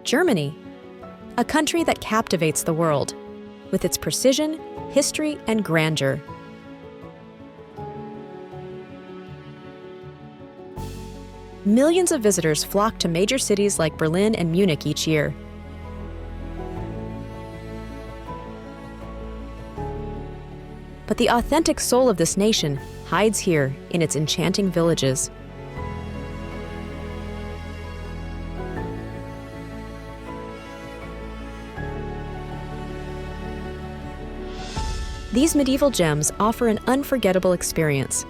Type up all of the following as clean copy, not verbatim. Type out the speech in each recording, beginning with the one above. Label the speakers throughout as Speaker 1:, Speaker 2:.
Speaker 1: Germany, a country that captivates the world with its precision, history, and grandeur. Millions of visitors flock to major cities like Berlin and Munich each year. But the authentic soul of this nation hides here in its enchanting villages. These medieval gems offer an unforgettable experience.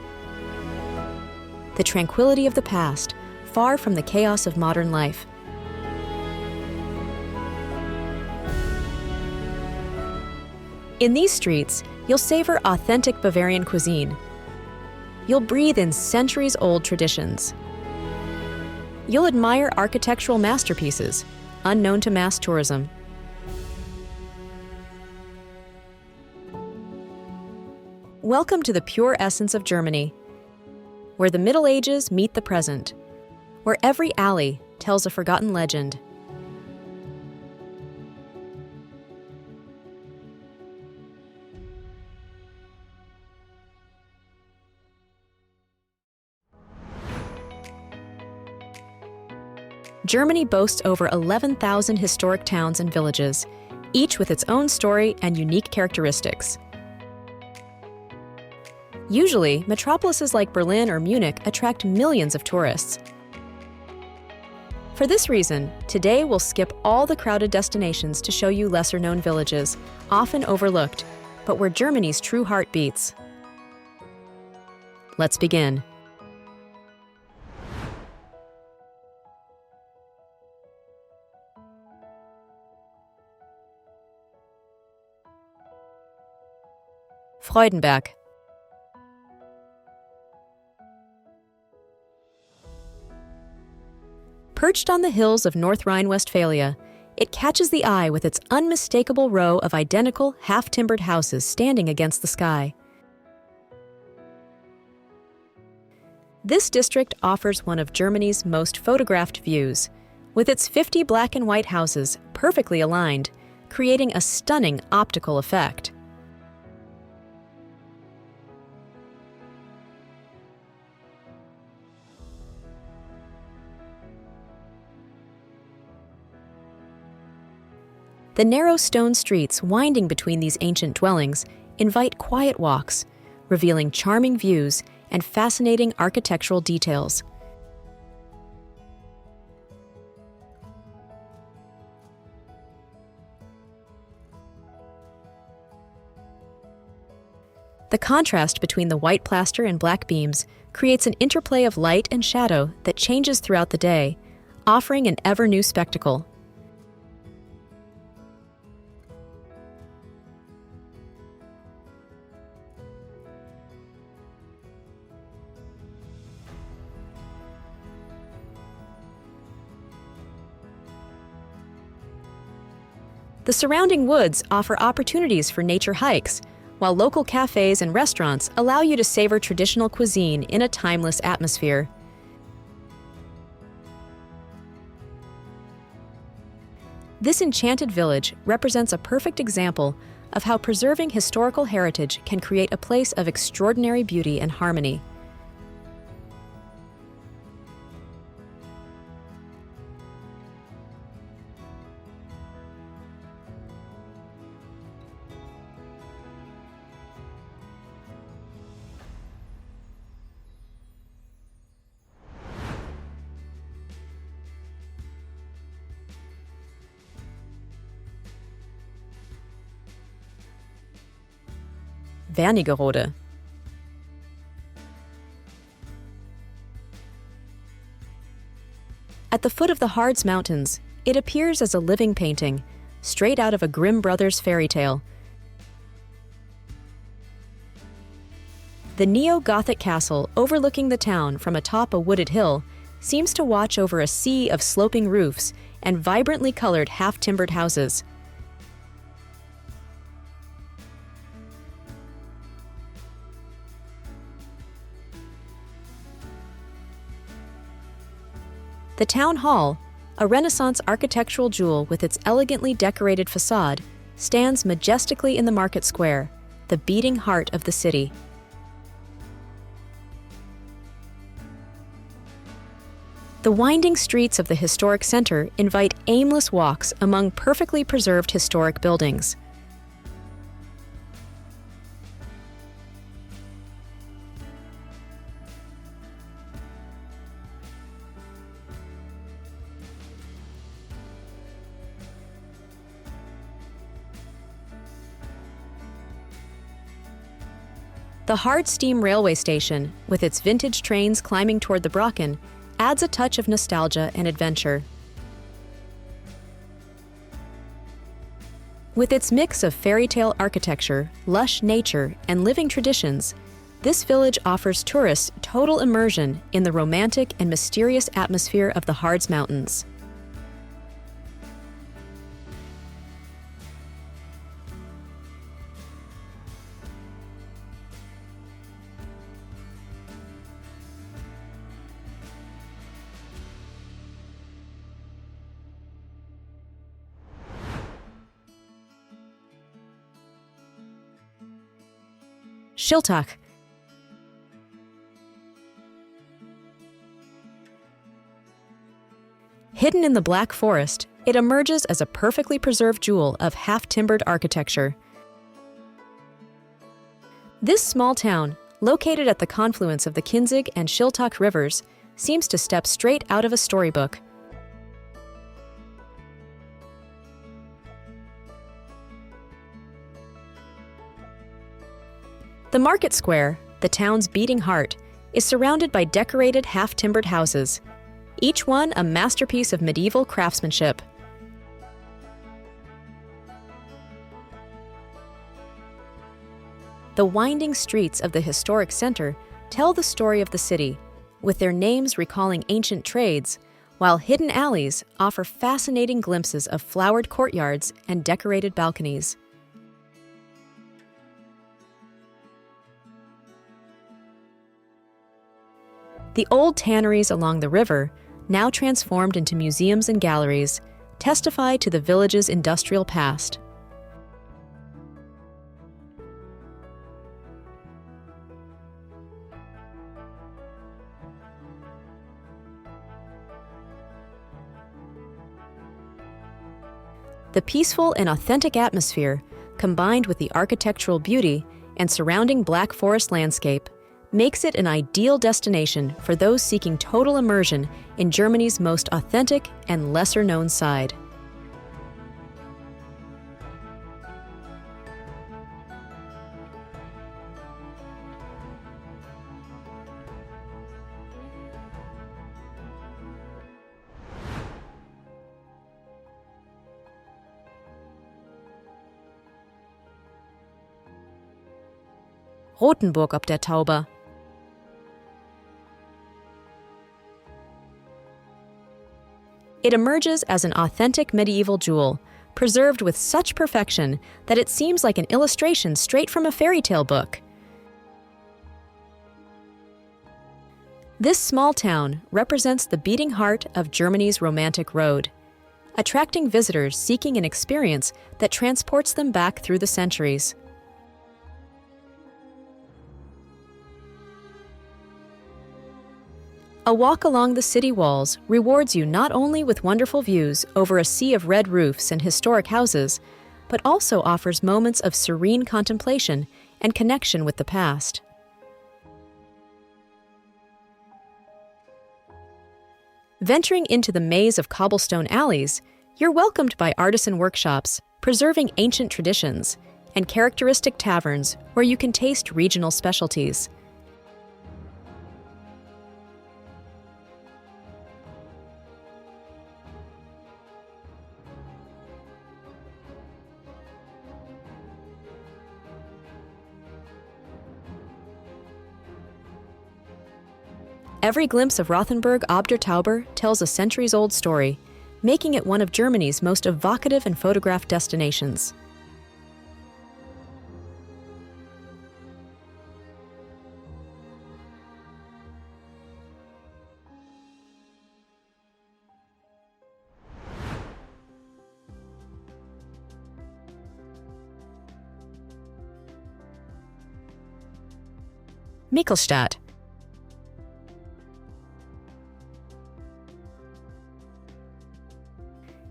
Speaker 1: The tranquility of the past, far from the chaos of modern life. In these streets, you'll savor authentic Bavarian cuisine. You'll breathe in centuries-old traditions. You'll admire architectural masterpieces, unknown to mass tourism. Welcome to the pure essence of Germany, where the Middle Ages meet the present, where every alley tells a forgotten legend. Germany boasts over 11,000 historic towns and villages, each with its own story and unique characteristics. Usually, metropolises like Berlin or Munich attract millions of tourists. For this reason, today we'll skip all the crowded destinations to show you lesser-known villages, often overlooked, but where Germany's true heart beats. Let's begin. Freudenberg. Perched on the hills of North Rhine-Westphalia, it catches the eye with its unmistakable row of identical, half-timbered houses standing against the sky. This district offers one of Germany's most photographed views, with its 50 black and white houses perfectly aligned, creating a stunning optical effect. The narrow stone streets winding between these ancient dwellings invite quiet walks, revealing charming views and fascinating architectural details. The contrast between the white plaster and black beams creates an interplay of light and shadow that changes throughout the day, offering an ever-new spectacle. The surrounding woods offer opportunities for nature hikes, while local cafes and restaurants allow you to savor traditional cuisine in a timeless atmosphere. This enchanted village represents a perfect example of how preserving historical heritage can create a place of extraordinary beauty and harmony. Wernigerode. At the foot of the Harz Mountains, it appears as a living painting, straight out of a Grimm Brothers fairy tale. The neo-Gothic castle overlooking the town from atop a wooded hill seems to watch over a sea of sloping roofs and vibrantly colored half-timbered houses. The town hall, a Renaissance architectural jewel with its elegantly decorated facade, stands majestically in the market square, the beating heart of the city. The winding streets of the historic center invite aimless walks among perfectly preserved historic buildings. The hard steam railway station, with its vintage trains climbing toward the Brocken, adds a touch of nostalgia and adventure. With its mix of fairy tale architecture, lush nature, and living traditions, this village offers tourists total immersion in the romantic and mysterious atmosphere of the Harz Mountains. Schiltach. Hidden in the Black Forest, it emerges as a perfectly preserved jewel of half-timbered architecture. This small town, located at the confluence of the Kinzig and Schiltach rivers, seems to step straight out of a storybook. The market square, the town's beating heart, is surrounded by decorated half-timbered houses, each one a masterpiece of medieval craftsmanship. The winding streets of the historic center tell the story of the city, with their names recalling ancient trades, while hidden alleys offer fascinating glimpses of flowered courtyards and decorated balconies. The old tanneries along the river, now transformed into museums and galleries, testify to the village's industrial past. The peaceful and authentic atmosphere, combined with the architectural beauty and surrounding Black Forest landscape, makes it an ideal destination for those seeking total immersion in Germany's most authentic and lesser-known side. Rothenburg ob der Tauber. It emerges as an authentic medieval jewel, preserved with such perfection that it seems like an illustration straight from a fairy tale book. This small town represents the beating heart of Germany's romantic road, attracting visitors seeking an experience that transports them back through the centuries. A walk along the city walls rewards you not only with wonderful views over a sea of red roofs and historic houses, but also offers moments of serene contemplation and connection with the past. Venturing into the maze of cobblestone alleys, you're welcomed by artisan workshops, preserving ancient traditions, and characteristic taverns where you can taste regional specialties. Every glimpse of Rothenburg ob der Tauber tells a centuries-old story, making it one of Germany's most evocative and photographed destinations. Michelstadt.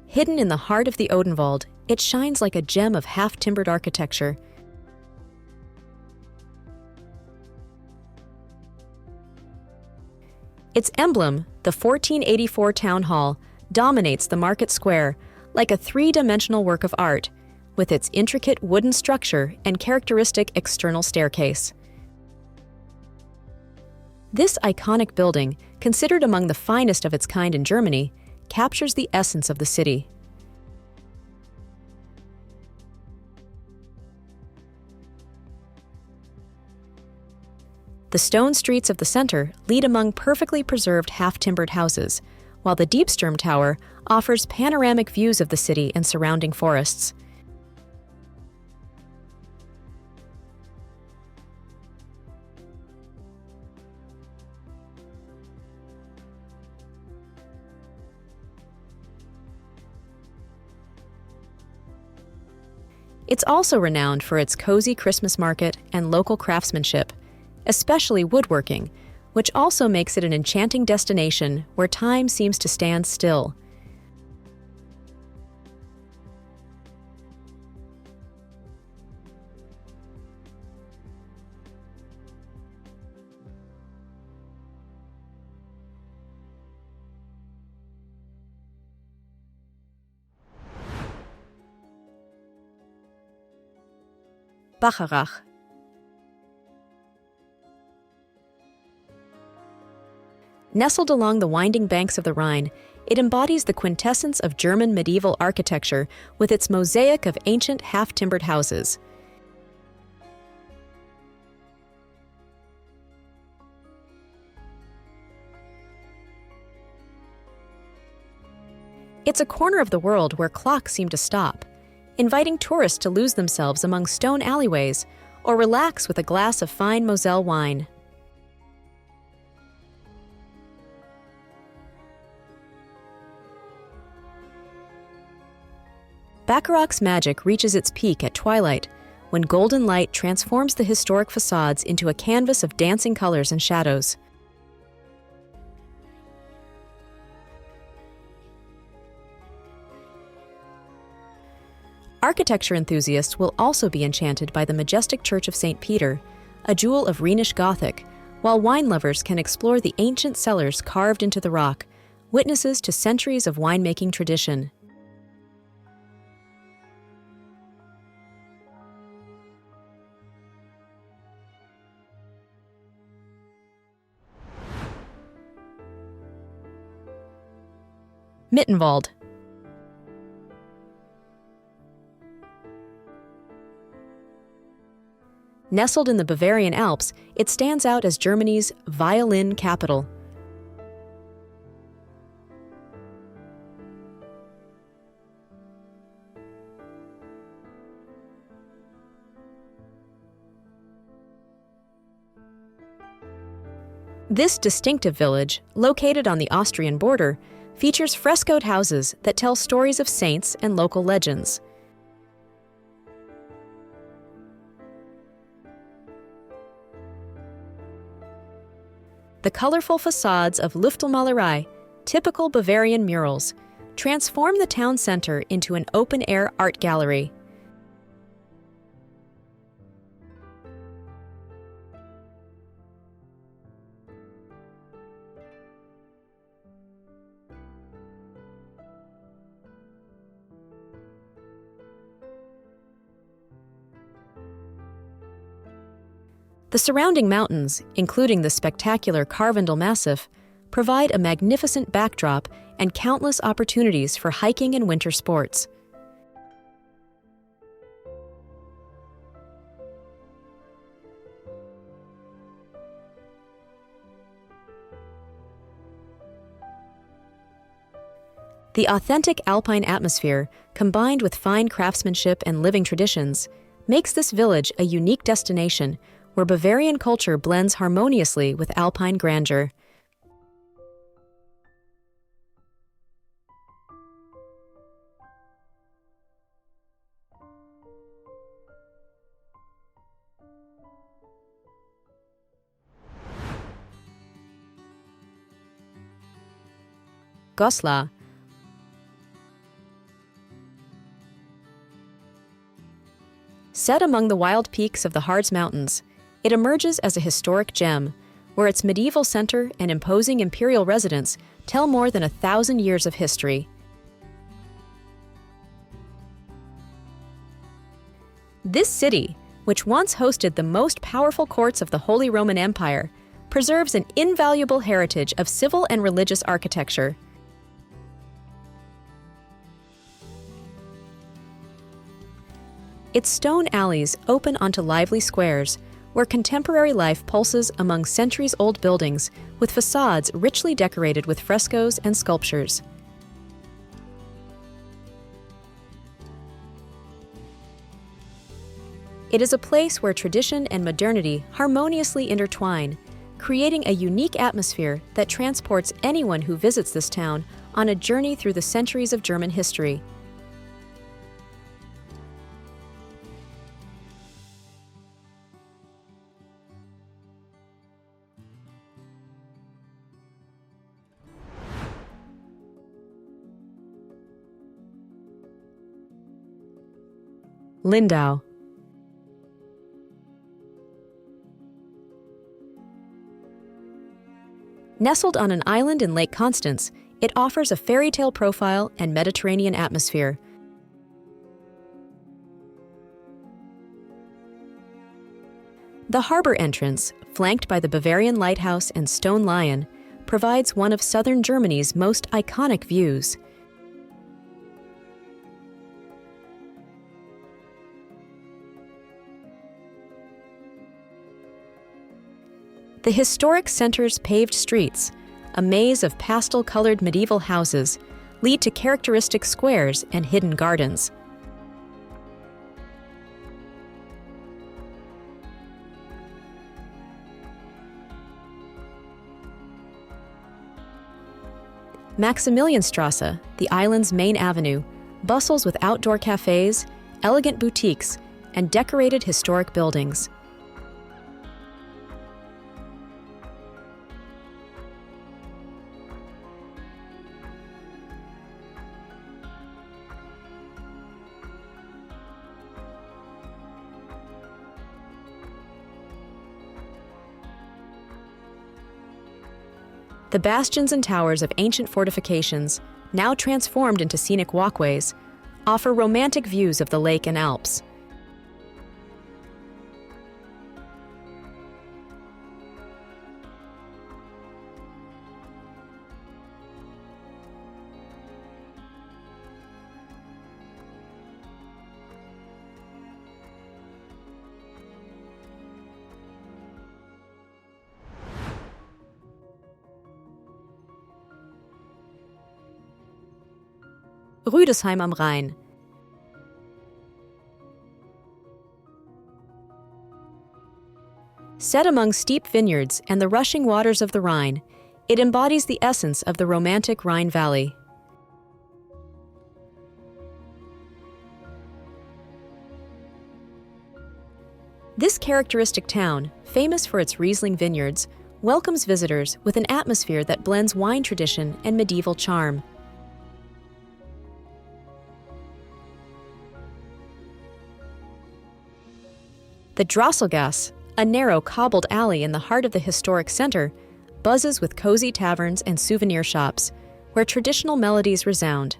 Speaker 1: Hidden in the heart of the Odenwald, it shines like a gem of half-timbered architecture. Its emblem, the 1484 Town Hall, dominates the market square like a three-dimensional work of art, with its intricate wooden structure and characteristic external staircase. This iconic building, considered among the finest of its kind in Germany, captures the essence of the city. The stone streets of the center lead among perfectly preserved half-timbered houses, while the Diebsturm Tower offers panoramic views of the city and surrounding forests. It's also renowned for its cozy Christmas market and local craftsmanship, especially woodworking, which also makes it an enchanting destination where time seems to stand still. Bacharach. Nestled along the winding banks of the Rhine, it embodies the quintessence of German medieval architecture with its mosaic of ancient half-timbered houses. It's a corner of the world where clocks seem to stop, inviting tourists to lose themselves among stone alleyways or relax with a glass of fine Moselle wine. Bacharach's magic reaches its peak at twilight, when golden light transforms the historic facades into a canvas of dancing colors and shadows. Architecture enthusiasts will also be enchanted by the majestic Church of St. Peter, a jewel of Rhenish Gothic, while wine lovers can explore the ancient cellars carved into the rock, witnesses to centuries of winemaking tradition. Mittenwald. Nestled in the Bavarian Alps, it stands out as Germany's violin capital. This distinctive village, located on the Austrian border, features frescoed houses that tell stories of saints and local legends. The colorful facades of Lüftelmalerei, typical Bavarian murals, transform the town center into an open-air art gallery. The surrounding mountains, including the spectacular Karwendel Massif, provide a magnificent backdrop and countless opportunities for hiking and winter sports. The authentic alpine atmosphere, combined with fine craftsmanship and living traditions, makes this village a unique destination where Bavarian culture blends harmoniously with alpine grandeur. Goslar. Set among the wild peaks of the Harz Mountains, it emerges as a historic gem, where its medieval center and imposing imperial residence tell more than 1,000 years of history. This city, which once hosted the most powerful courts of the Holy Roman Empire, preserves an invaluable heritage of civil and religious architecture. Its stone alleys open onto lively squares, where contemporary life pulses among centuries-old buildings with facades richly decorated with frescoes and sculptures. It is a place where tradition and modernity harmoniously intertwine, creating a unique atmosphere that transports anyone who visits this town on a journey through the centuries of German history. Lindau. Nestled on an island in Lake Constance, it offers a fairy tale profile and Mediterranean atmosphere. The harbor entrance, flanked by the Bavarian lighthouse and stone lion, provides one of southern Germany's most iconic views. The historic center's paved streets, a maze of pastel-colored medieval houses, lead to characteristic squares and hidden gardens. Maximilianstrasse, the island's main avenue, bustles with outdoor cafes, elegant boutiques, and decorated historic buildings. The bastions and towers of ancient fortifications, now transformed into scenic walkways, offer romantic views of the lake and Alps. Rüdesheim am Rhein. Set among steep vineyards and the rushing waters of the Rhine, it embodies the essence of the romantic Rhine Valley. This characteristic town, famous for its Riesling vineyards, welcomes visitors with an atmosphere that blends wine tradition and medieval charm. The Drosselgasse, a narrow cobbled alley in the heart of the historic center, buzzes with cozy taverns and souvenir shops, where traditional melodies resound.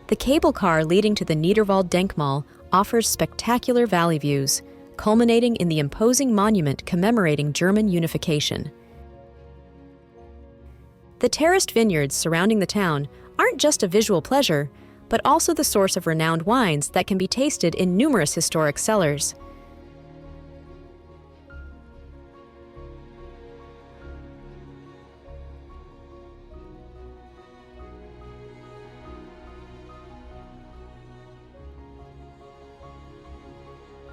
Speaker 1: The cable car leading to the Niederwald Denkmal offers spectacular valley views, culminating in the imposing monument commemorating German unification. The terraced vineyards surrounding the town aren't just a visual pleasure, but also the source of renowned wines that can be tasted in numerous historic cellars.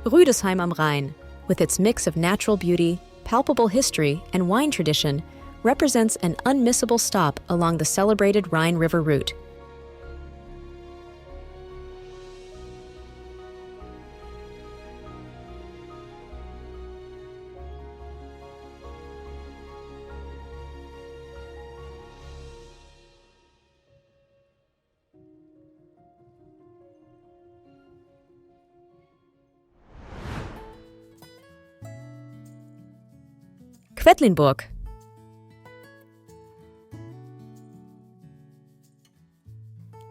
Speaker 1: Rüdesheim am Rhein, with its mix of natural beauty, palpable history, and wine tradition, represents an unmissable stop along the celebrated Rhine River route. Quedlinburg.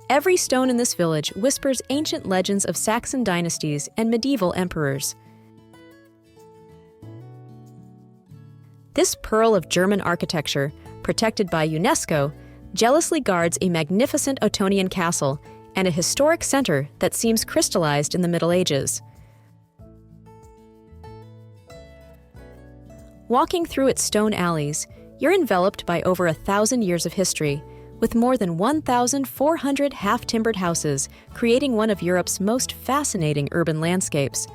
Speaker 1: Every stone in this village whispers ancient legends of Saxon dynasties and medieval emperors. This pearl of German architecture, protected by UNESCO, jealously guards a magnificent Ottonian castle and a historic center that seems crystallized in the Middle Ages. Walking through its stone alleys, you're enveloped by over 1,000 years of history, with more than 1,400 half-timbered houses, creating one of Europe's most fascinating urban landscapes.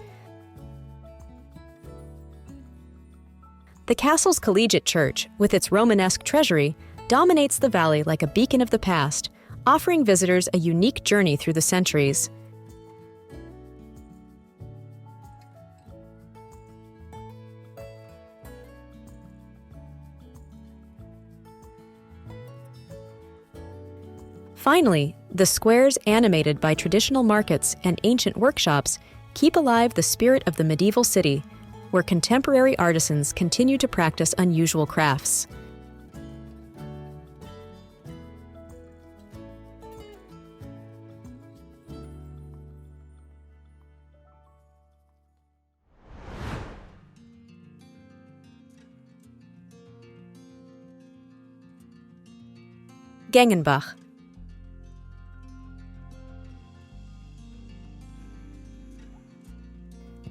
Speaker 1: The castle's collegiate church, with its Romanesque treasury, dominates the valley like a beacon of the past, offering visitors a unique journey through the centuries. Finally, the squares animated by traditional markets and ancient workshops keep alive the spirit of the medieval city, where contemporary artisans continue to practice unusual crafts. Gengenbach.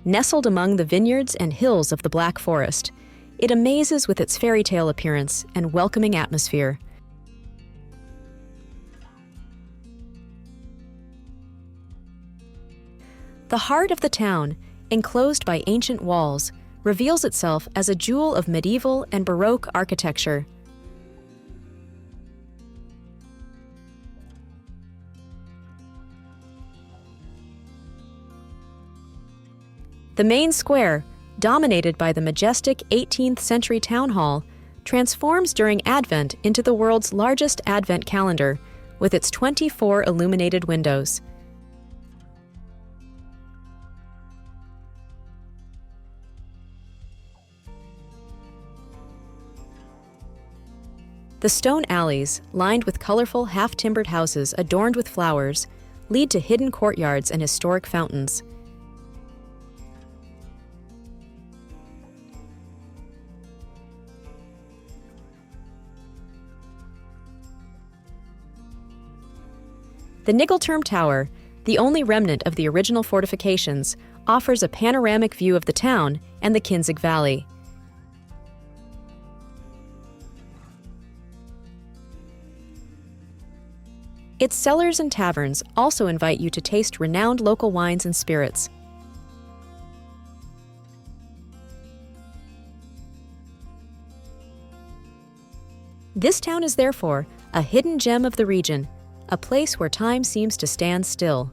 Speaker 1: Nestled among the vineyards and hills of the Black Forest, it amazes with its fairy tale appearance and welcoming atmosphere. The heart of the town, enclosed by ancient walls, reveals itself as a jewel of medieval and Baroque architecture. The main square, dominated by the majestic 18th century town hall, transforms during Advent into the world's largest Advent calendar, with its 24 illuminated windows. The stone alleys, lined with colorful half-timbered houses adorned with flowers, lead to hidden courtyards and historic fountains. The Nigelturm Tower, the only remnant of the original fortifications, offers a panoramic view of the town and the Kinzig Valley. Its cellars and taverns also invite you to taste renowned local wines and spirits. This town is therefore a hidden gem of the region, a place where time seems to stand still.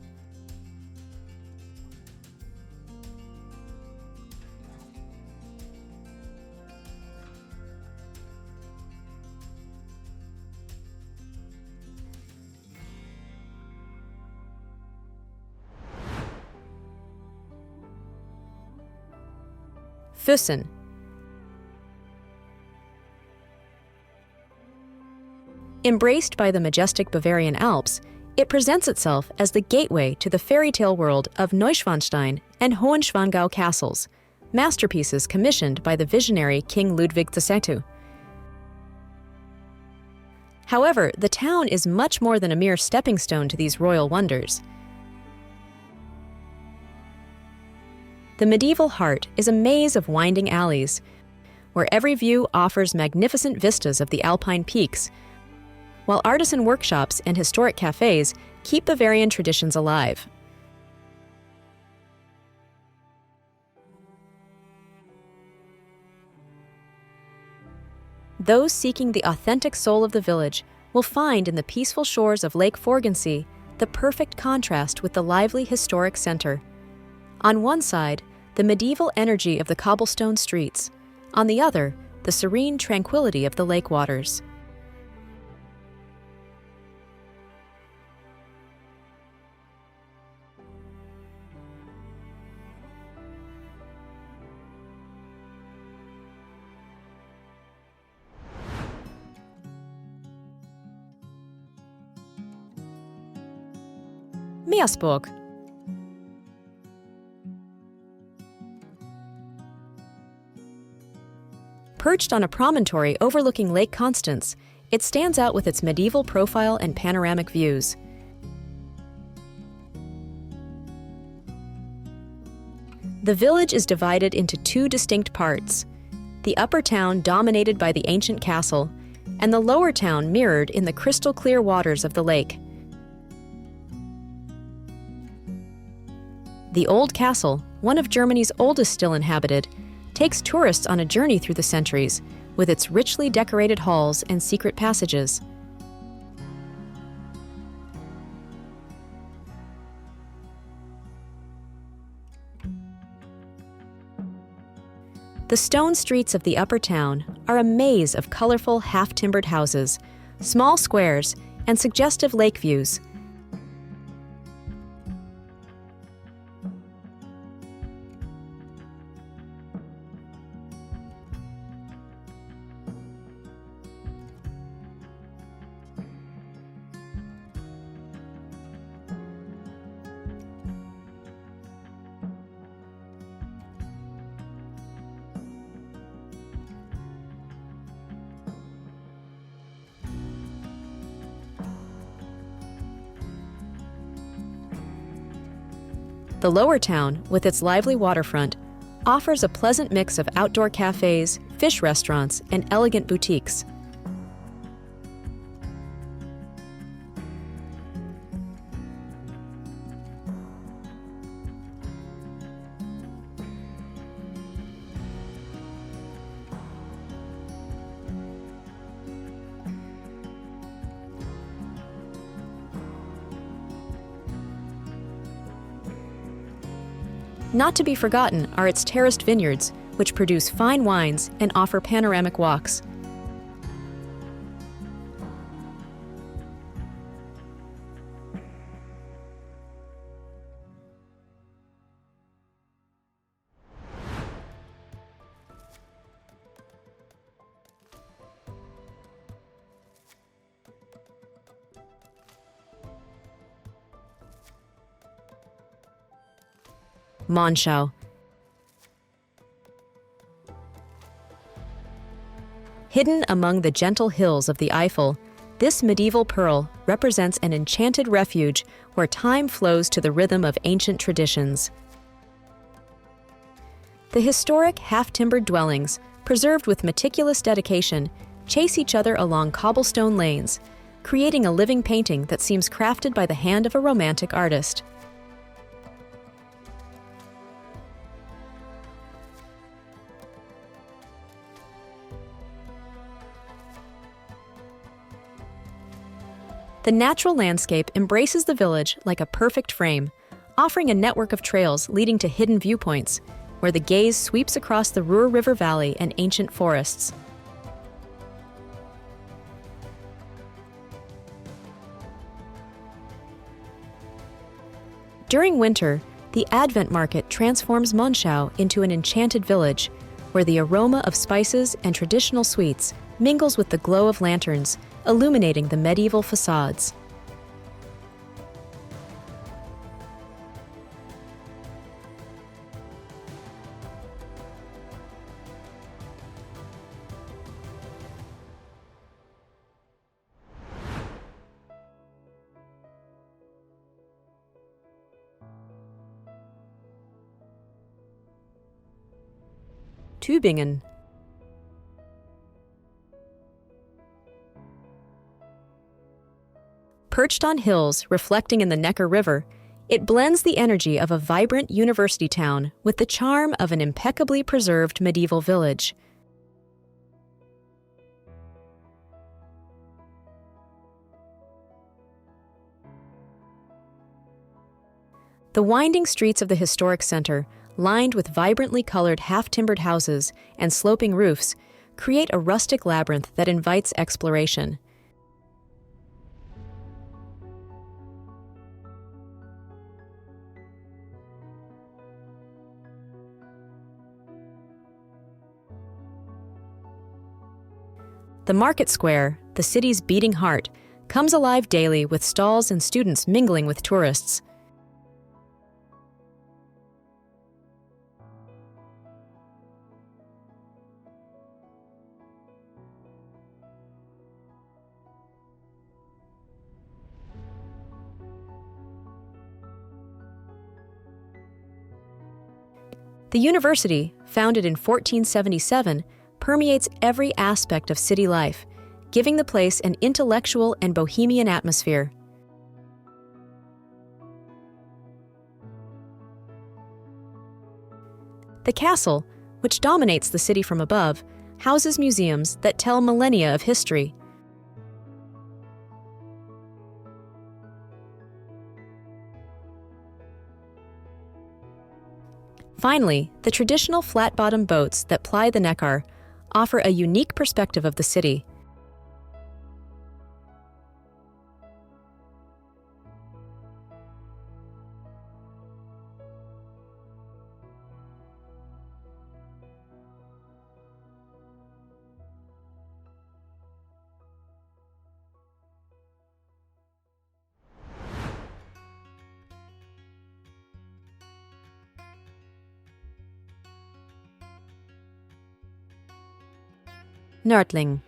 Speaker 1: Füssen. Embraced by the majestic Bavarian Alps, it presents itself as the gateway to the fairy tale world of Neuschwanstein and Hohenschwangau castles, masterpieces commissioned by the visionary King Ludwig II. However, the town is much more than a mere stepping stone to these royal wonders. The medieval heart is a maze of winding alleys, where every view offers magnificent vistas of the Alpine peaks, while artisan workshops and historic cafes keep Bavarian traditions alive. Those seeking the authentic soul of the village will find in the peaceful shores of Lake Forgensee the perfect contrast with the lively historic center. On one side, the medieval energy of the cobblestone streets; on the other, the serene tranquility of the lake waters. Meersburg. Perched on a promontory overlooking Lake Constance, it stands out with its medieval profile and panoramic views. The village is divided into two distinct parts: the upper town dominated by the ancient castle, and the lower town mirrored in the crystal-clear waters of the lake. The Old Castle, one of Germany's oldest still inhabited, takes tourists on a journey through the centuries, with its richly decorated halls and secret passages. The stone streets of the upper town are a maze of colorful half-timbered houses, small squares, and suggestive lake views. The lower town, with its lively waterfront, offers a pleasant mix of outdoor cafes, fish restaurants, and elegant boutiques. Not to be forgotten are its terraced vineyards, which produce fine wines and offer panoramic walks. Monschau. Hidden among the gentle hills of the Eifel, this medieval pearl represents an enchanted refuge where time flows to the rhythm of ancient traditions. The historic half-timbered dwellings, preserved with meticulous dedication, chase each other along cobblestone lanes, creating a living painting that seems crafted by the hand of a romantic artist. The natural landscape embraces the village like a perfect frame, offering a network of trails leading to hidden viewpoints, where the gaze sweeps across the Ruhr River Valley and ancient forests. During winter, the Advent Market transforms Monschau into an enchanted village, where the aroma of spices and traditional sweets mingles with the glow of lanterns, illuminating the medieval facades. Tübingen. Perched on hills reflecting in the Neckar River, it blends the energy of a vibrant university town with the charm of an impeccably preserved medieval village. The winding streets of the historic center, lined with vibrantly colored half-timbered houses and sloping roofs, create a rustic labyrinth that invites exploration. The market square, the city's beating heart, comes alive daily with stalls and students mingling with tourists. The university, founded in 1477, permeates every aspect of city life, giving the place an intellectual and bohemian atmosphere. The castle, which dominates the city from above, houses museums that tell millennia of history. Finally, the traditional flat-bottom boats that ply the Neckar offer a unique perspective of the city. Nördlingen.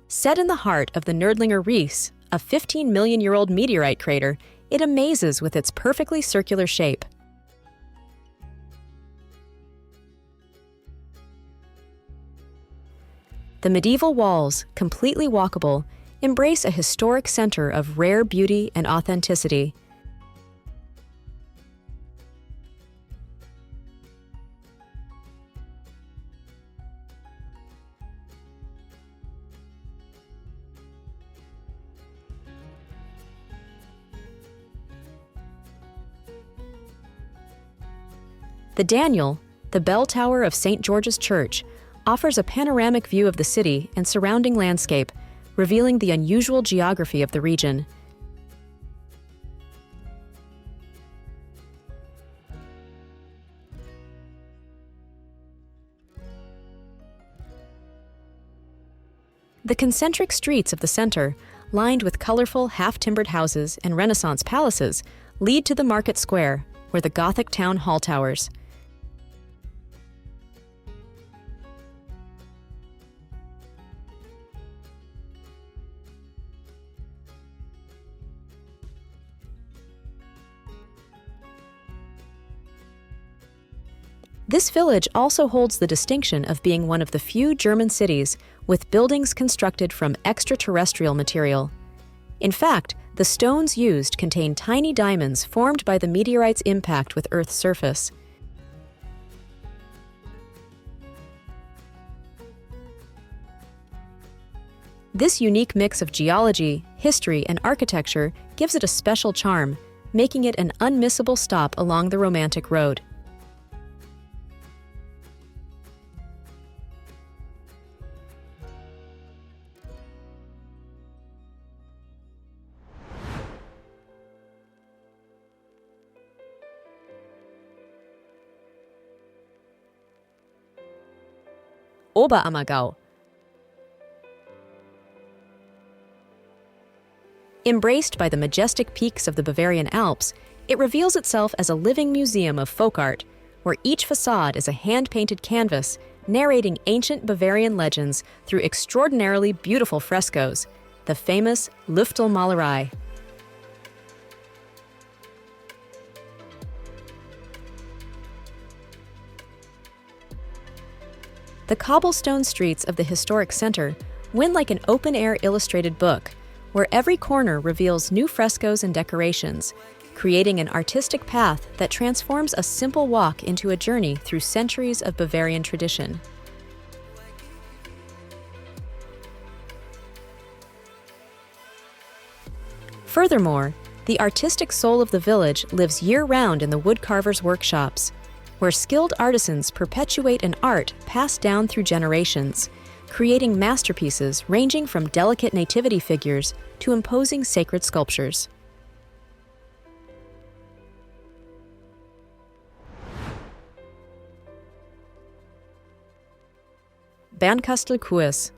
Speaker 1: Set in the heart of the Nördlinger Ries, a 15-million-year-old meteorite crater, it amazes with its perfectly circular shape. The medieval walls, completely walkable, embrace a historic center of rare beauty and authenticity. The Daniel, the bell tower of St. George's Church, offers a panoramic view of the city and surrounding landscape, revealing the unusual geography of the region. The concentric streets of the center, lined with colorful half-timbered houses and Renaissance palaces, lead to the market square, where the Gothic town hall towers. This village also holds the distinction of being one of the few German cities with buildings constructed from extraterrestrial material. In fact, the stones used contain tiny diamonds formed by the meteorite's impact with Earth's surface. This unique mix of geology, history, and architecture gives it a special charm, making it an unmissable stop along the romantic road. Oberammergau. Embraced by the majestic peaks of the Bavarian Alps, it reveals itself as a living museum of folk art, where each facade is a hand-painted canvas narrating ancient Bavarian legends through extraordinarily beautiful frescoes, the famous Lüftelmalerei. The cobblestone streets of the historic center win like an open-air illustrated book, where every corner reveals new frescoes and decorations, creating an artistic path that transforms a simple walk into a journey through centuries of Bavarian tradition. Furthermore, the artistic soul of the village lives year-round in the woodcarvers' workshops, where skilled artisans perpetuate an art passed down through generations, creating masterpieces ranging from delicate nativity figures to imposing sacred sculptures. Bernkastel-Kues.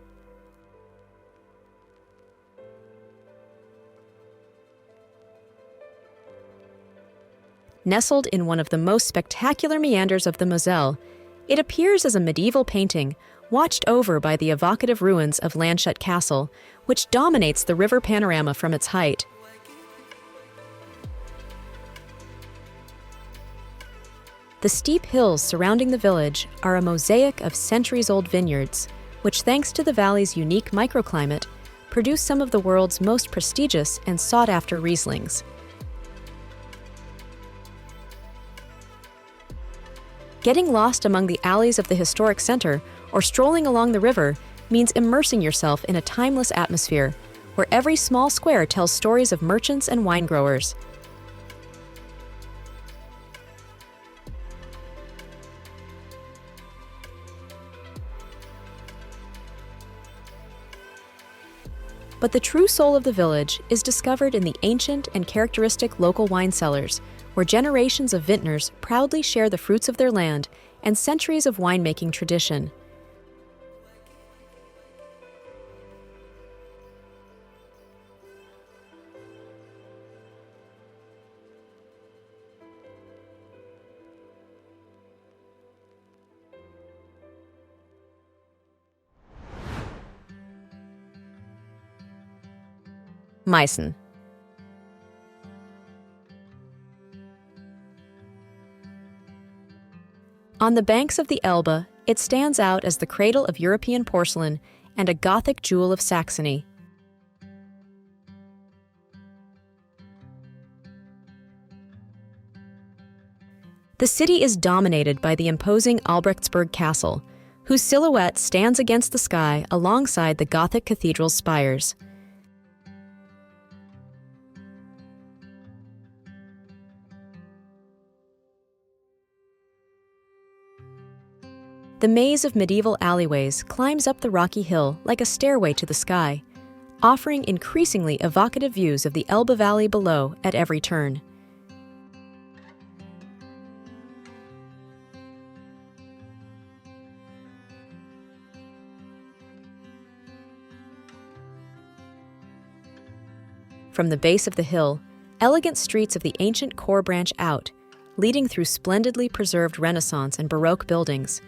Speaker 1: Nestled in one of the most spectacular meanders of the Moselle, it appears as a medieval painting, watched over by the evocative ruins of Landshut Castle, which dominates the river panorama from its height. The steep hills surrounding the village are a mosaic of centuries-old vineyards, which, thanks to the valley's unique microclimate, produce some of the world's most prestigious and sought-after Rieslings. Getting lost among the alleys of the historic center or strolling along the river means immersing yourself in a timeless atmosphere, where every small square tells stories of merchants and wine growers. But the true soul of the village is discovered in the ancient and characteristic local wine cellars, where generations of vintners proudly share the fruits of their land and centuries of winemaking tradition. Meissen. On the banks of the Elbe, it stands out as the cradle of European porcelain and a Gothic jewel of Saxony. The city is dominated by the imposing Albrechtsberg Castle, whose silhouette stands against the sky alongside the Gothic cathedral's spires. The maze of medieval alleyways climbs up the rocky hill like a stairway to the sky, offering increasingly evocative views of the Elbe Valley below at every turn. From the base of the hill, elegant streets of the ancient core branch out, leading through splendidly preserved Renaissance and Baroque buildings.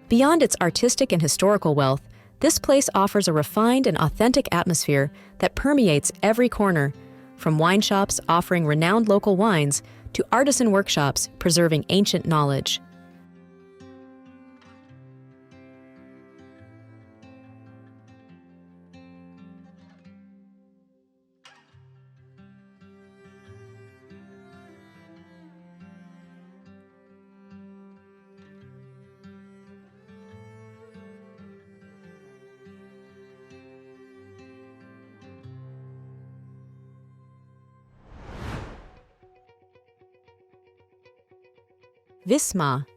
Speaker 1: Beyond its artistic and historical wealth, this place offers a refined and authentic atmosphere that permeates every corner, from wine shops offering renowned local wines to artisan workshops preserving ancient knowledge. Wismar.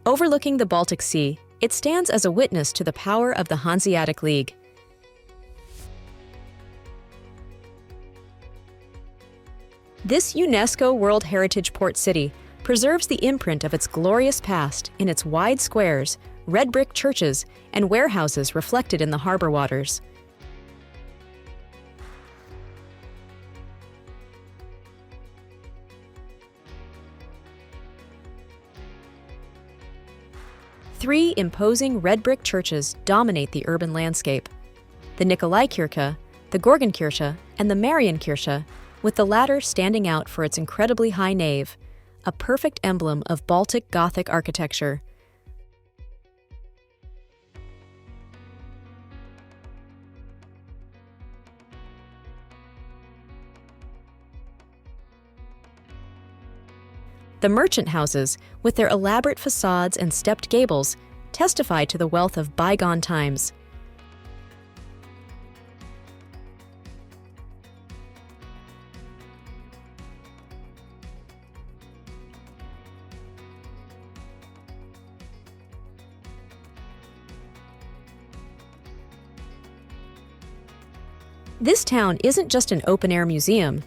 Speaker 1: Overlooking the Baltic Sea, it stands as a witness to the power of the Hanseatic League. This UNESCO World Heritage port city preserves the imprint of its glorious past in its wide squares, red brick churches, and warehouses reflected in the harbor waters. Three imposing red brick churches dominate the urban landscape: the Nikolaikirche, the Gorgenkirche, and the Marienkirche, with the latter standing out for its incredibly high nave, a perfect emblem of Baltic Gothic architecture. The merchant houses, with their elaborate facades and stepped gables, testify to the wealth of bygone times. This town isn't just an open-air museum.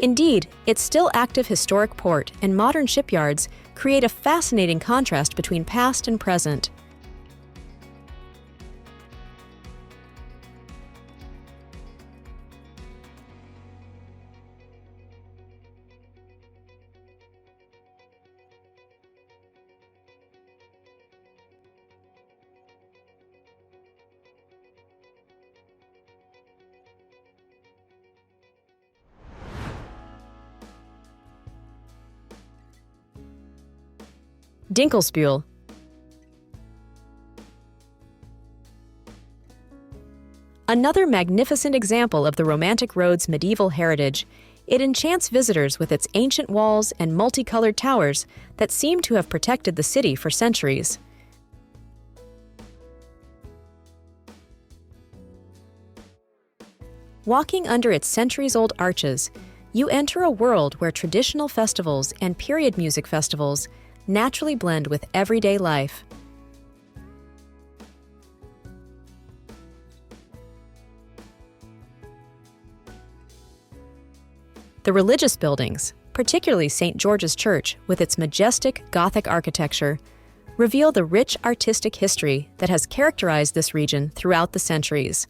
Speaker 1: Indeed, its still active historic port and modern shipyards create a fascinating contrast between past and present. Dinkelsbühl. Another magnificent example of the Romantic Road's medieval heritage, it enchants visitors with its ancient walls and multicolored towers that seem to have protected the city for centuries. Walking under its centuries-old arches, you enter a world where traditional festivals and period music festivals naturally blend with everyday life. The religious buildings, particularly St. George's Church with its majestic Gothic architecture, reveal the rich artistic history that has characterized this region throughout the centuries.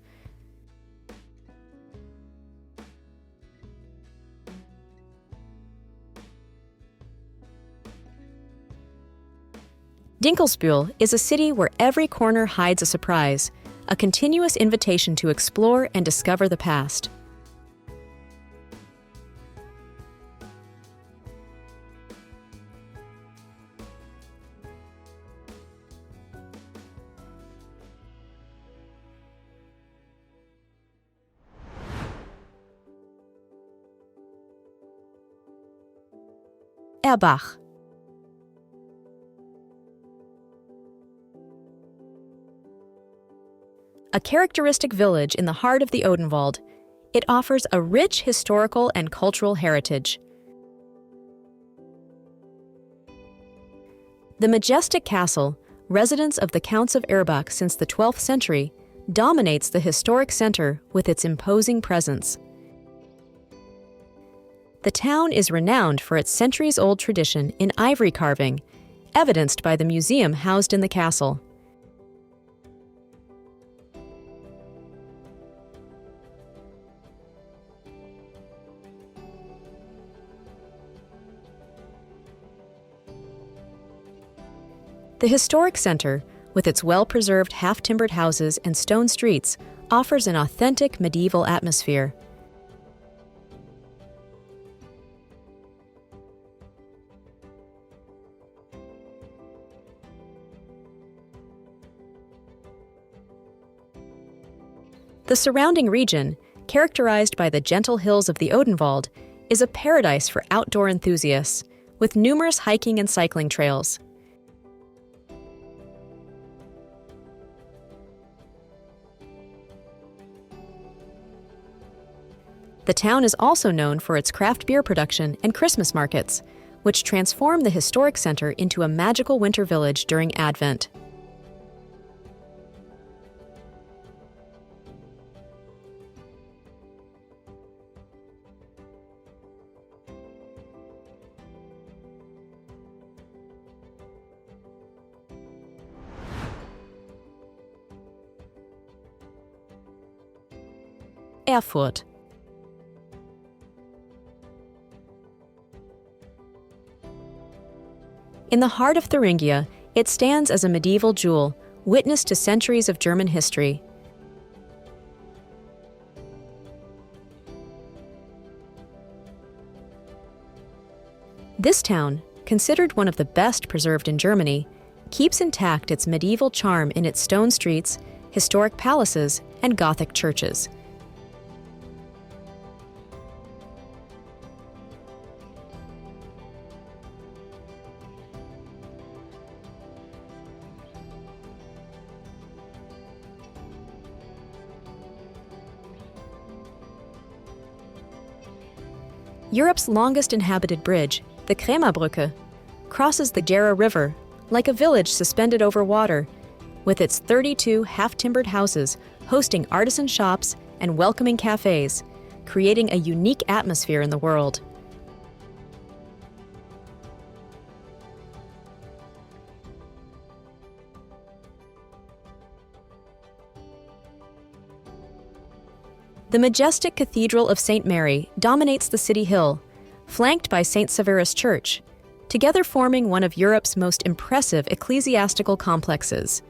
Speaker 1: Dinkelsbühl is a city where every corner hides a surprise, a continuous invitation to explore and discover the past. Erbach. A characteristic village in the heart of the Odenwald, it offers a rich historical and cultural heritage. The majestic castle, residence of the Counts of Erbach since the 12th century, dominates the historic center with its imposing presence. The town is renowned for its centuries-old tradition in ivory carving, evidenced by the museum housed in the castle. The historic center, with its well-preserved half-timbered houses and stone streets, offers an authentic medieval atmosphere. The surrounding region, characterized by the gentle hills of the Odenwald, is a paradise for outdoor enthusiasts, with numerous hiking and cycling trails. The town is also known for its craft beer production and Christmas markets, which transform the historic center into a magical winter village during Advent. Erfurt. In the heart of Thuringia, it stands as a medieval jewel, witness to centuries of German history. This town, considered one of the best preserved in Germany, keeps intact its medieval charm in its stone streets, historic palaces, and Gothic churches. Europe's longest inhabited bridge, the Krämerbrücke, crosses the Gera River like a village suspended over water, with its 32 half-timbered houses hosting artisan shops and welcoming cafes, creating a unique atmosphere in the world. The majestic Cathedral of St. Mary dominates the city hill, flanked by St. Severus Church, together forming one of Europe's most impressive ecclesiastical complexes.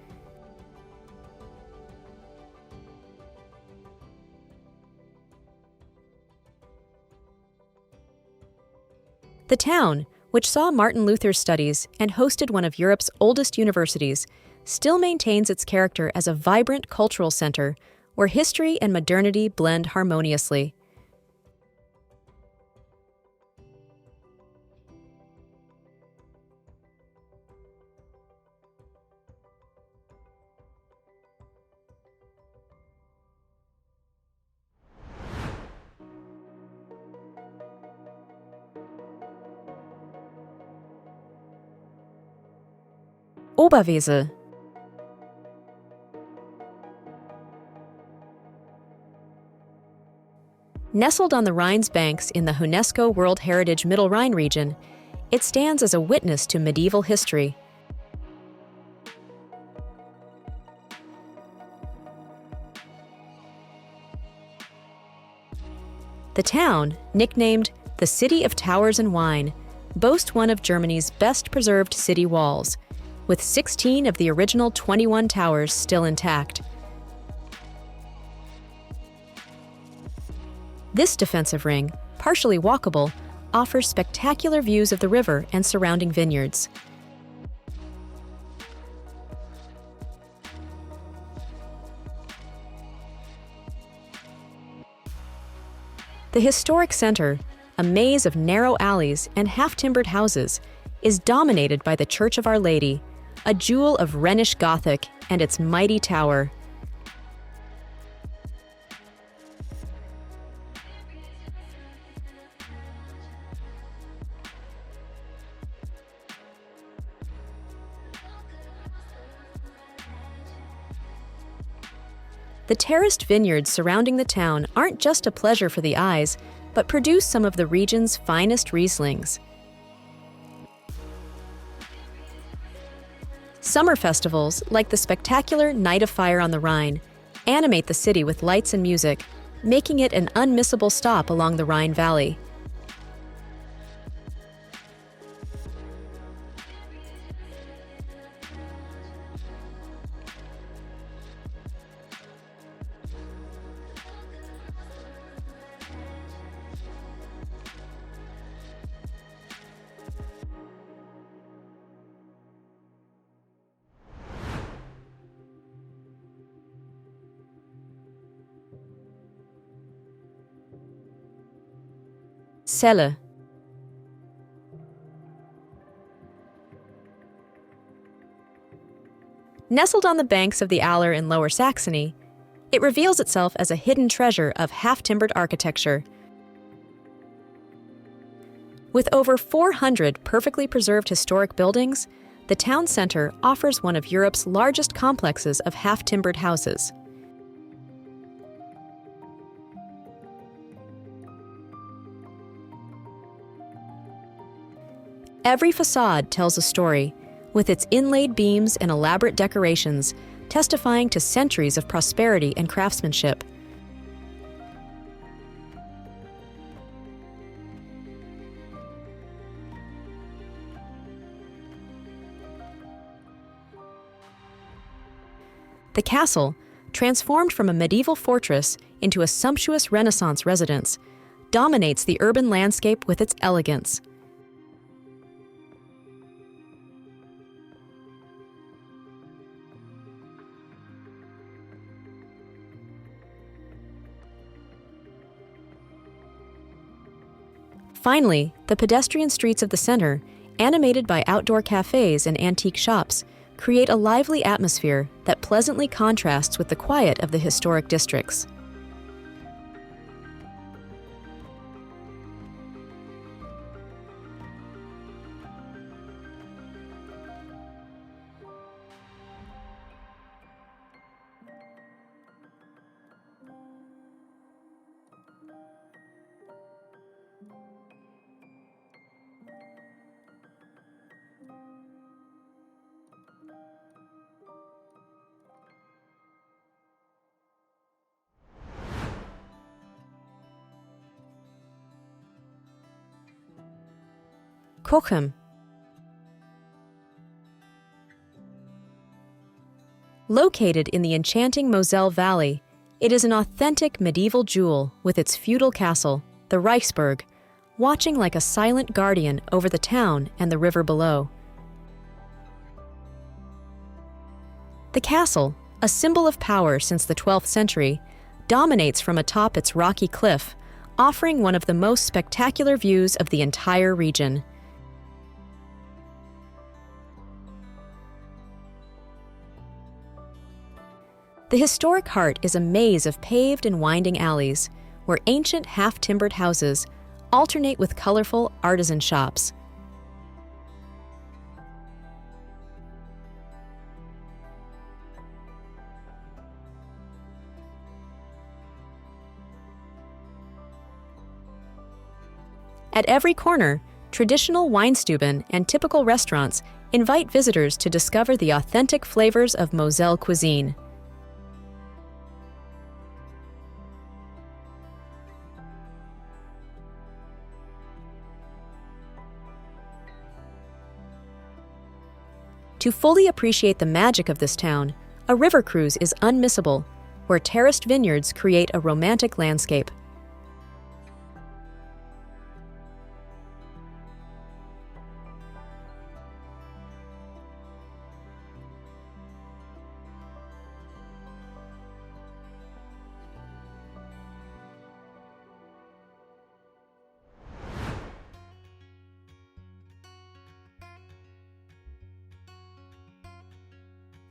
Speaker 1: The town, which saw Martin Luther's studies and hosted one of Europe's oldest universities, still maintains its character as a vibrant cultural center where history and modernity blend harmoniously. Oberwesel. Nestled on the Rhine's banks in the UNESCO World Heritage Middle Rhine region, it stands as a witness to medieval history. The town, nicknamed the City of Towers and Wine, boasts one of Germany's best preserved city walls, with 16 of the original 21 towers still intact. This defensive ring, partially walkable, offers spectacular views of the river and surrounding vineyards. The historic center, a maze of narrow alleys and half-timbered houses, is dominated by the Church of Our Lady, a jewel of Rhenish Gothic and its mighty tower. The terraced vineyards surrounding the town aren't just a pleasure for the eyes, but produce some of the region's finest Rieslings. Summer festivals, like the spectacular Night of Fire on the Rhine, animate the city with lights and music, making it an unmissable stop along the Rhine Valley. Celle. Nestled on the banks of the Aller in Lower Saxony, it reveals itself as a hidden treasure of half-timbered architecture. With over 400 perfectly preserved historic buildings, the town center offers one of Europe's largest complexes of half-timbered houses. Every facade tells a story, with its inlaid beams and elaborate decorations, testifying to centuries of prosperity and craftsmanship. The castle, transformed from a medieval fortress into a sumptuous Renaissance residence, dominates the urban landscape with its elegance. Finally, the pedestrian streets of the center, animated by outdoor cafes and antique shops, create a lively atmosphere that pleasantly contrasts with the quiet of the historic districts. Cochem. Located in the enchanting Moselle Valley, it is an authentic medieval jewel with its feudal castle, the Reichsburg, watching like a silent guardian over the town and the river below. The castle, a symbol of power since the 12th century, dominates from atop its rocky cliff, offering one of the most spectacular views of the entire region. The historic heart is a maze of paved and winding alleys, where ancient half-timbered houses alternate with colorful artisan shops. At every corner, traditional Weinstuben and typical restaurants invite visitors to discover the authentic flavors of Moselle cuisine. To fully appreciate the magic of this town, a river cruise is unmissable, where terraced vineyards create a romantic landscape.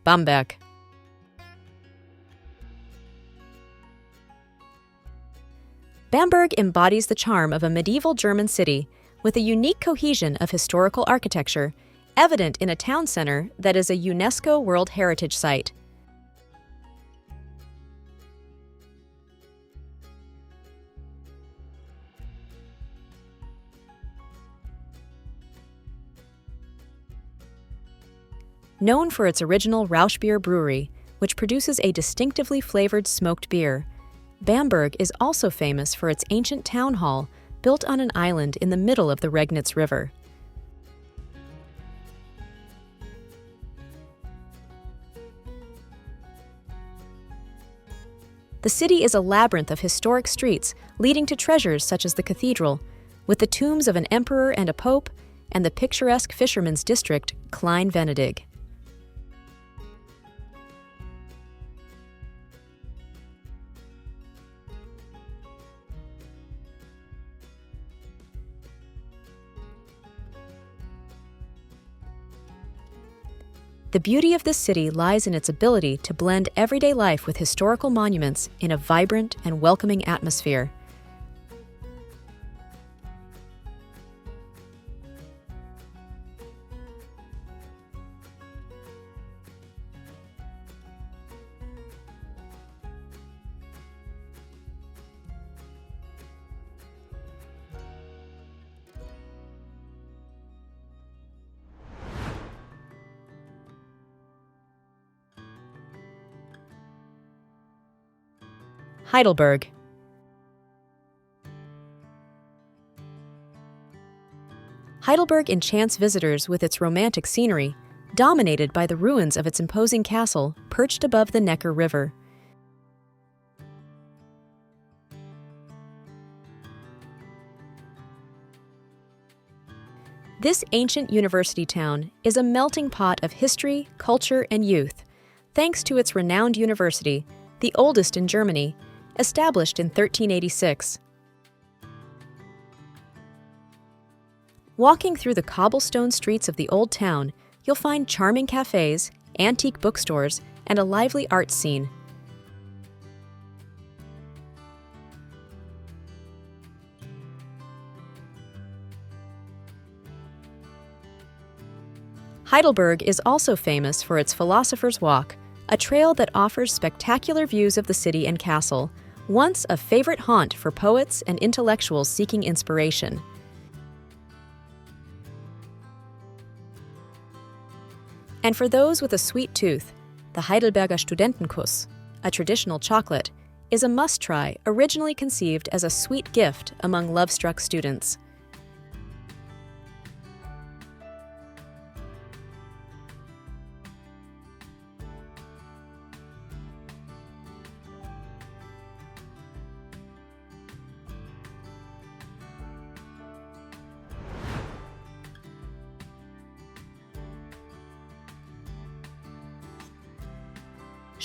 Speaker 1: Bamberg. Bamberg embodies the charm of a medieval German city with a unique cohesion of historical architecture, evident in a town center that is a UNESCO World Heritage Site. Known for its original Rauch beer brewery, which produces a distinctively flavored smoked beer, Bamberg is also famous for its ancient town hall built on an island in the middle of the Regnitz River. The city is a labyrinth of historic streets leading to treasures such as the cathedral, with the tombs of an emperor and a pope, and the picturesque fisherman's district, Klein Venedig. The beauty of this city lies in its ability to blend everyday life with historical monuments in a vibrant and welcoming atmosphere. Heidelberg. Heidelberg enchants visitors with its romantic scenery, dominated by the ruins of its imposing castle perched above the Neckar River. This ancient university town is a melting pot of history, culture, and youth, thanks to its renowned university, the oldest in Germany, established in 1386. Walking through the cobblestone streets of the old town, you'll find charming cafes, antique bookstores, and a lively art scene. Heidelberg is also famous for its Philosopher's Walk, a trail that offers spectacular views of the city and castle, once a favorite haunt for poets and intellectuals seeking inspiration. And for those with a sweet tooth, the Heidelberger Studentenkuss, a traditional chocolate, is a must-try originally conceived as a sweet gift among love-struck students.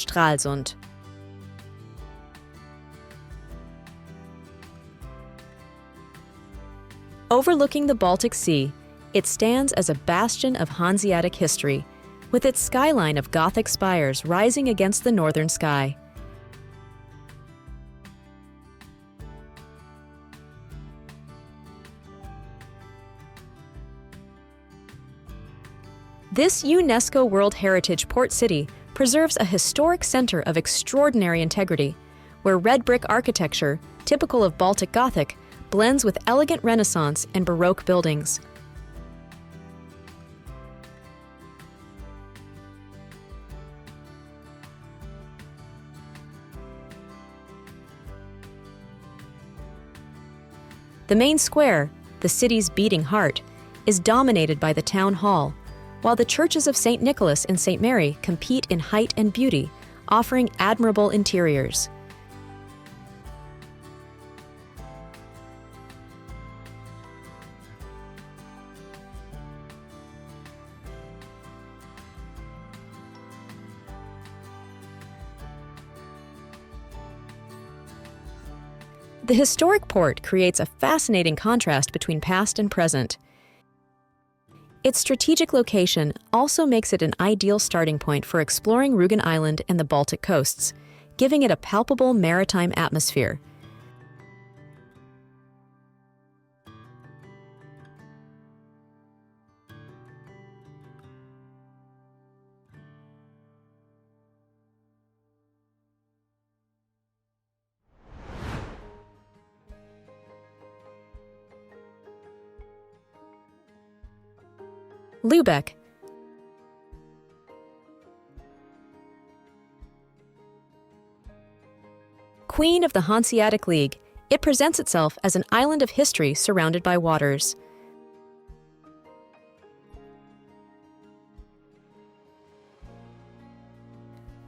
Speaker 1: Stralsund. Overlooking the Baltic Sea, it stands as a bastion of Hanseatic history, with its skyline of Gothic spires rising against the northern sky. This UNESCO World Heritage port city preserves a historic center of extraordinary integrity, where red brick architecture, typical of Baltic Gothic, blends with elegant Renaissance and Baroque buildings. The main square, the city's beating heart, is dominated by the town hall, while the churches of St. Nicholas and St. Mary compete in height and beauty, offering admirable interiors. The historic port creates a fascinating contrast between past and present. Its strategic location also makes it an ideal starting point for exploring Rügen Island and the Baltic coasts, giving it a palpable maritime atmosphere. Lübeck. Queen of the Hanseatic League, it presents itself as an island of history surrounded by waters.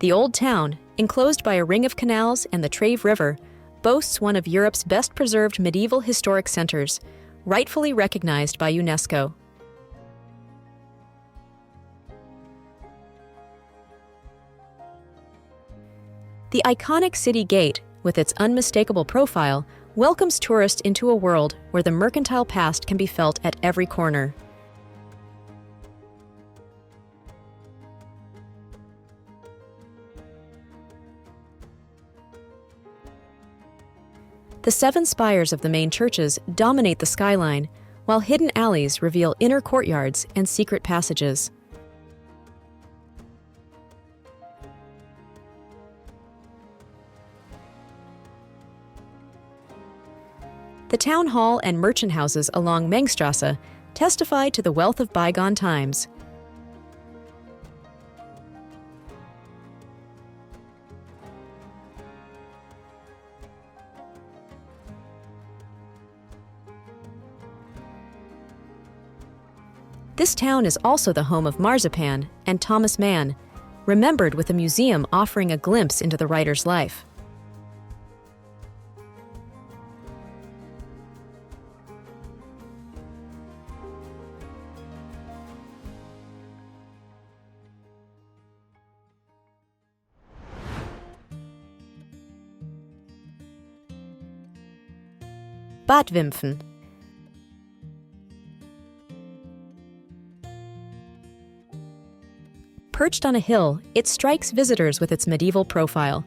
Speaker 1: The old town, enclosed by a ring of canals and the Trave River, boasts one of Europe's best preserved medieval historic centers, rightfully recognized by UNESCO. The iconic city gate, with its unmistakable profile, welcomes tourists into a world where the mercantile past can be felt at every corner. The 7 spires of the main churches dominate the skyline, while hidden alleys reveal inner courtyards and secret passages. The town hall and merchant houses along Mengstrasse testify to the wealth of bygone times. This town is also the home of Marzipan and Thomas Mann, remembered with a museum offering a glimpse into the writer's life. Bad Wimpfen. Perched on a hill, it strikes visitors with its medieval profile.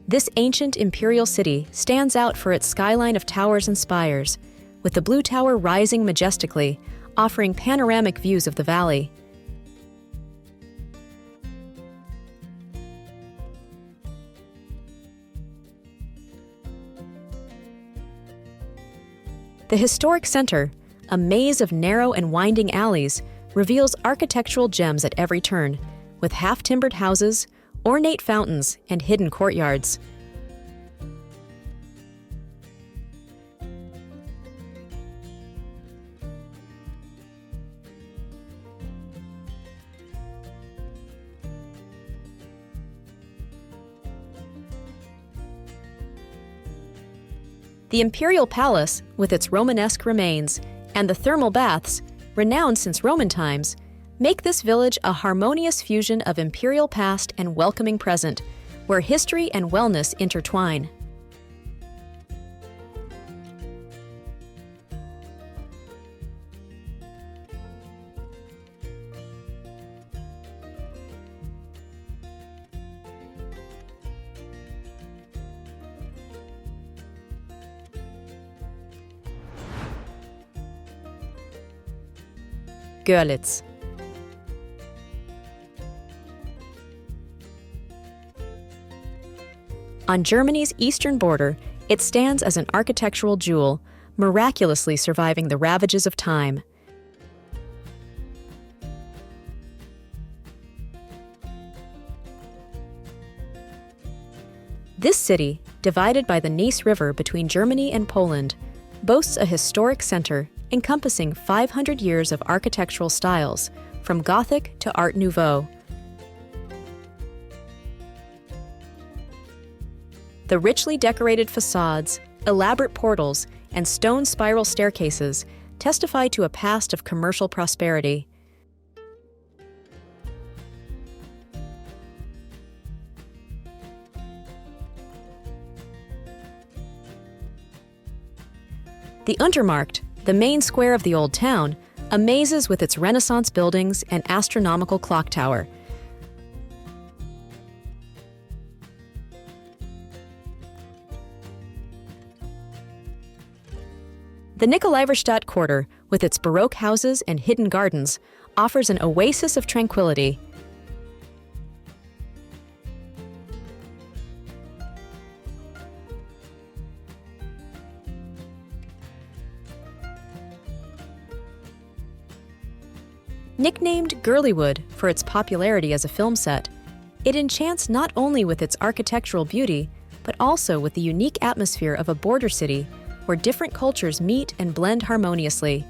Speaker 1: This ancient imperial city stands out for its skyline of towers and spires, with the Blue Tower rising majestically, offering panoramic views of the valley. The historic center, a maze of narrow and winding alleys, reveals architectural gems at every turn, with half-timbered houses, ornate fountains, and hidden courtyards. The Imperial Palace, with its Romanesque remains, and the thermal baths, renowned since Roman times, Make this village a harmonious fusion of imperial past and welcoming present, where history and wellness intertwine. Görlitz. On Germany's eastern border, it stands as an architectural jewel, miraculously surviving the ravages of time. This city, divided by the Neisse River between Germany and Poland, boasts a historic center encompassing 500 years of architectural styles, from Gothic to Art Nouveau. The richly decorated facades, elaborate portals, and stone spiral staircases testify to a past of commercial prosperity. The Untermarkt, the main square of the Old Town, amazes with its Renaissance buildings and astronomical clock tower. The Nikolaiverstadt quarter, with its Baroque houses and hidden gardens, offers an oasis of tranquility. Nicknamed Girlywood for its popularity as a film set, it enchants not only with its architectural beauty, but also with the unique atmosphere of a border city where different cultures meet and blend harmoniously.